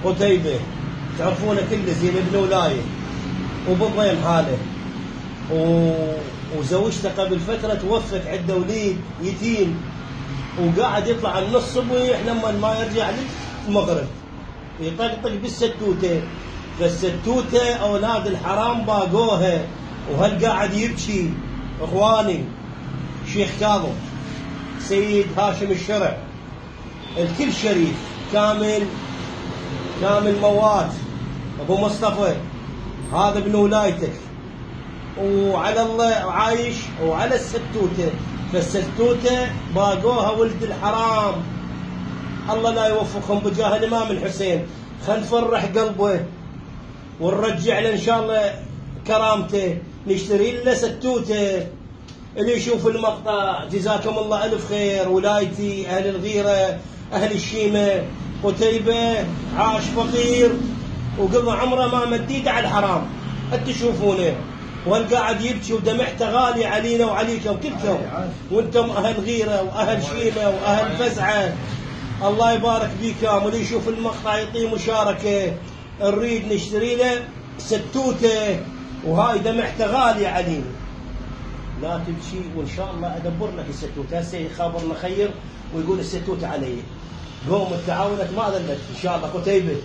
قتيبة تعرفونه كله زين ابن ولاية وبالضيم حاله، وزوجته قبل فترة توفت، عنده وليد يتيم وقاعد يطلع النص صبح لما ما يرجع للمغرب يطقطق بالستوته. فالستوته اولاد الحرام باقوها، وهل قاعد يبكي اخواني شيخ كاظم، سيد هاشم الشرع، الكل شريف، كامل موات، ابو مصطفى هذا ابن ولايتك، وعلى الله عايش وعلى الستوته. فالستوته باقوها ولد الحرام، الله لا يوفقهم بجاه الامام الحسين. خل نفرح قلبه ونرجع له ان شاء الله كرامته، نشتري له ستوته. اللي يشوف المقطع جزاكم الله الف خير، ولايتي اهل الغيره اهل الشيمه، قتيبه عاش فقير وقضى عمره ما مديد على الحرام، انتم تشوفونه وهل قاعد يبكي ودمعته غالي علينا وعليكم كلكم، وانتم اهل غيره واهل شيمه واهل فزعه، الله يبارك بيكم. واللي يشوف المقطع يعطيه مشاركه، نريد نشتري له ستوته وهاي دمعته غالي علينا. لا تبكي وان شاء الله ادبر لك الستوته. هسه يخابرنا خير ويقول الستوته علي، قوم التعاونت ما ذلت ان شاء الله قتيبه.